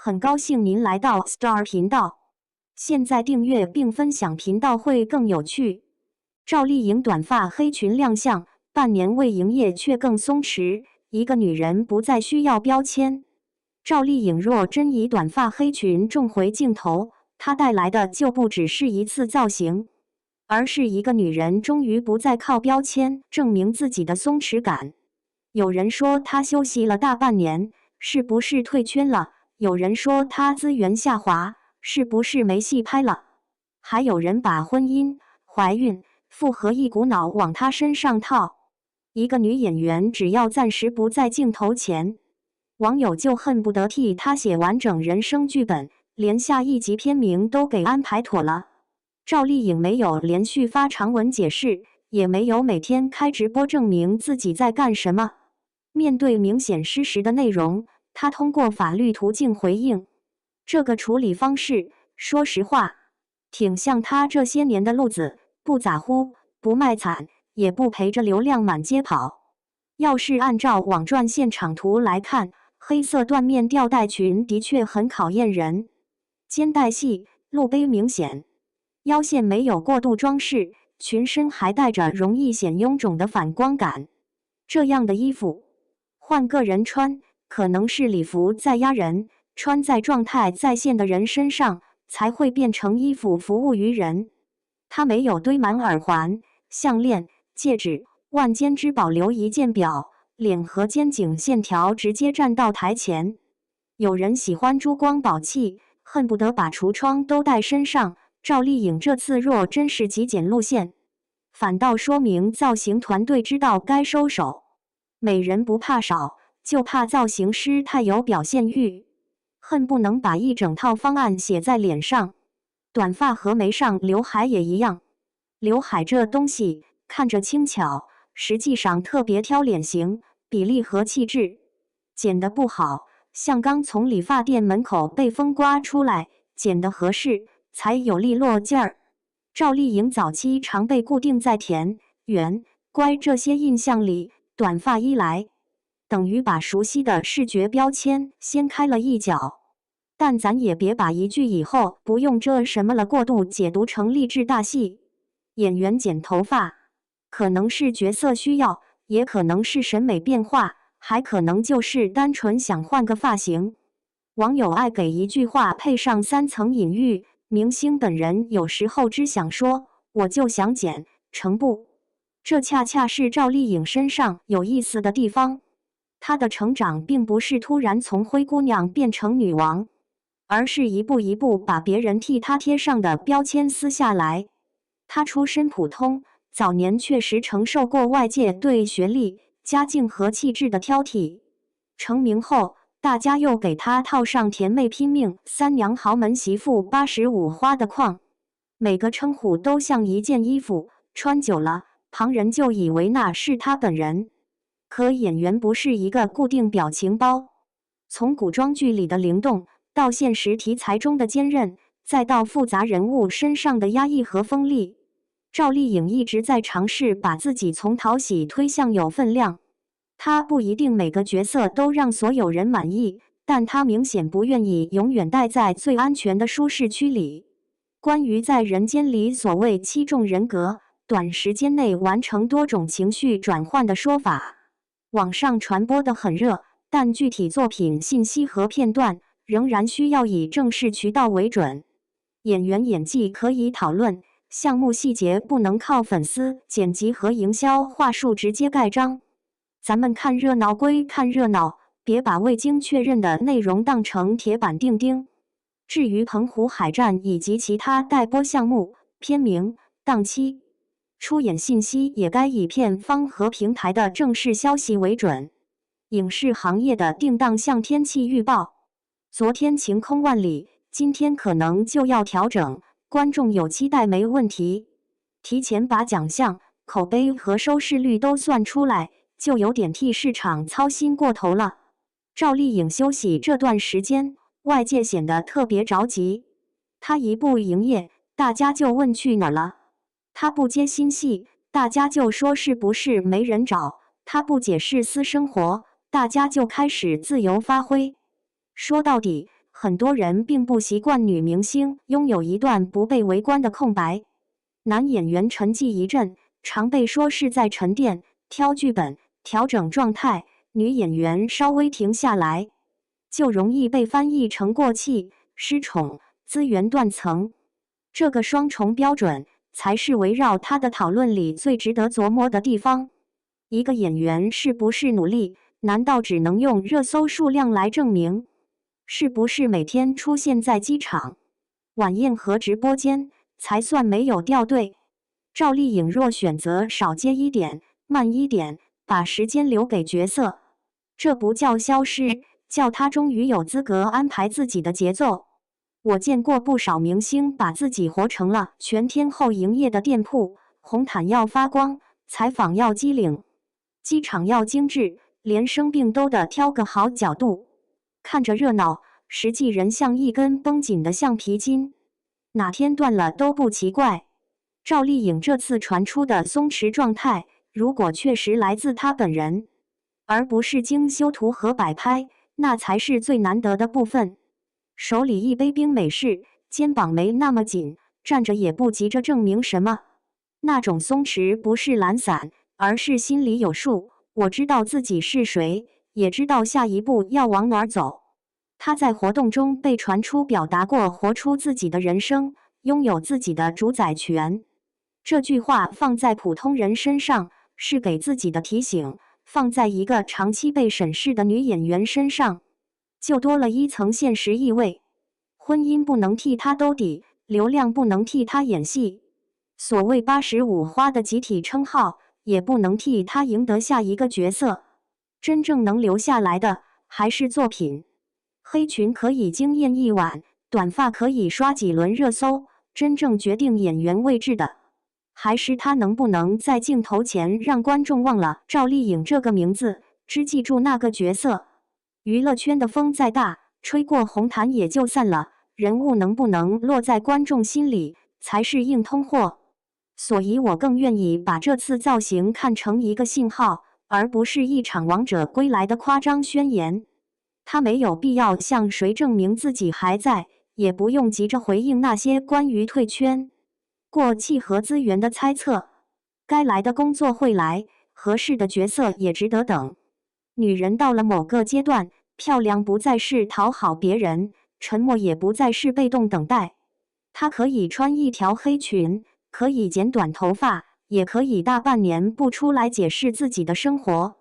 很高兴您来到 Star 频道。现在订阅并分享频道会更有趣。赵丽颖短发黑裙亮相，半年未营业却更松弛。一个女人不再需要标签。赵丽颖若真以短发黑裙重回镜头，她带来的就不只是一次造型，而是一个女人终于不再靠标签证明自己的松弛感。有人说她休息了大半年，是不是退圈了？有人说她资源下滑，是不是没戏拍了？还有人把婚姻、怀孕、复合一股脑往她身上套。一个女演员只要暂时不在镜头前，网友就恨不得替她写完整人生剧本，连下一集片名都给安排妥了。赵丽颖没有连续发长文解释，也没有每天开直播证明自己在干什么。面对明显失实的内容，她通过法律途径回应。这个处理方式，说实话，挺像她这些年的路子，不咋呼，不卖惨，也不陪着流量满街跑。要是按照网传现场图来看，黑色缎面吊带裙的确很考验人，肩带细，露背明显，腰线没有过度装饰，裙身还带着容易显臃肿的反光感。这样的衣服，换个人穿，可能是礼服在压人，穿在状态在线的人身上，才会变成衣服服务于人。它没有堆满耳环、项链、戒指，腕间只保留一件表，脸和肩颈线条直接站到台前。有人喜欢珠光宝气，恨不得把橱窗都带身上。赵丽颖这次若真是极简路线，反倒说明造型团队知道该收手。美人不怕少，就怕造型师太有表现欲，恨不能把一整套方案写在脸上。短发和没上刘海也一样，刘海这东西看着轻巧，实际上特别挑脸型、比例和气质。剪得不好，像刚从理发店门口被风刮出来，剪得合适才有利落劲儿。赵丽颖早期常被固定在甜、圆、乖这些印象里，短发一来，等于把熟悉的视觉标签掀开了一角。但咱也别把一句以后不用这什么了过度解读成励志大戏。演员剪头发，可能是角色需要，也可能是审美变化，还可能就是单纯想换个发型。网友爱给一句话配上3层隐喻，明星本人有时候只想说我就想剪成不。这恰恰是赵丽颖身上有意思的地方。她的成长并不是突然从灰姑娘变成女王，而是一步一步把别人替她贴上的标签撕下来。她出身普通，早年确实承受过外界对学历、家境和气质的挑剔。成名后，大家又给她套上甜妹拼命、三娘豪门媳妇、85花的框，每个称呼都像一件衣服，穿久了，旁人就以为那是她本人。可演员不是一个固定表情包，从古装剧里的灵动，到现实题材中的坚韧，再到复杂人物身上的压抑和锋利，赵丽颖一直在尝试把自己从讨喜推向有分量。她不一定每个角色都让所有人满意，但她明显不愿意永远待在最安全的舒适区里。关于在人间里所谓7种人格，短时间内完成多种情绪转换的说法，网上传播得很热，但具体作品信息和片段仍然需要以正式渠道为准。演员演技可以讨论，项目细节不能靠粉丝、剪辑和营销话术直接盖章。咱们看热闹归看热闹，别把未经确认的内容当成铁板钉钉。至于澎湖海战以及其他待播项目、片名、档期、出演信息也该以片方和平台的正式消息为准。影视行业的定档像天气预报，昨天晴空万里，今天可能就要调整，观众有期待没问题。提前把奖项、口碑和收视率都算出来，就有点替市场操心过头了。赵丽颖休息这段时间，外界显得特别着急。她一不营业，大家就问去哪儿了；她不接新戏，大家就说是不是没人找；她不解释私生活，大家就开始自由发挥。说到底，很多人并不习惯女明星拥有一段不被围观的空白。男演员沉寂一阵，常被说是在沉淀、挑剧本、调整状态；女演员稍微停下来，就容易被翻译成过气、失宠、资源断层。这个双重标准才是围绕他的讨论里最值得琢磨的地方。一个演员是不是努力，难道只能用热搜数量来证明？是不是每天出现在机场、晚宴和直播间才算没有掉队？赵丽颖若选择少接一点、慢一点，把时间留给角色，这不叫消失，叫她终于有资格安排自己的节奏。我见过不少明星把自己活成了全天候营业的店铺，红毯要发光，采访要机灵，机场要精致，连生病都得挑个好角度。看着热闹，实际人像一根绷紧的橡皮筋，哪天断了都不奇怪。赵丽颖这次传出的松弛状态，如果确实来自她本人，而不是经修图和摆拍，那才是最难得的部分。手里一杯冰美式，肩膀没那么紧，站着也不急着证明什么。那种松弛不是懒散，而是心里有数。我知道自己是谁，也知道下一步要往哪儿走。他在活动中被传出表达过活出自己的人生，拥有自己的主宰权。这句话放在普通人身上是给自己的提醒，放在一个长期被审视的女演员身上，就多了一层现实意味。婚姻不能替她兜底，流量不能替她演戏，所谓85花的集体称号也不能替她赢得下一个角色。真正能留下来的还是作品。黑裙可以惊艳一晚，短发可以刷几轮热搜，真正决定演员位置的，还是她能不能在镜头前让观众忘了赵丽颖这个名字，只记住那个角色。娱乐圈的风再大，吹过红毯也就散了，人物能不能落在观众心里，才是硬通货。所以我更愿意把这次造型看成一个信号，而不是一场王者归来的夸张宣言。他没有必要向谁证明自己还在，也不用急着回应那些关于退圈、过气和资源的猜测。该来的工作会来，合适的角色也值得等。女人到了某个阶段，漂亮不再是讨好别人，沉默也不再是被动等待。她可以穿一条黑裙，可以剪短头发，也可以大半年不出来解释自己的生活。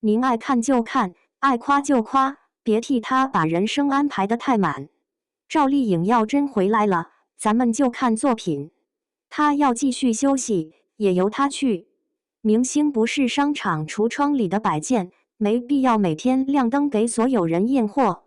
您爱看就看，爱夸就夸，别替她把人生安排得太满。赵丽颖要真回来了，咱们就看作品。她要继续休息，也由她去。明星不是商场橱窗里的摆件，没必要每天亮灯给所有人验货。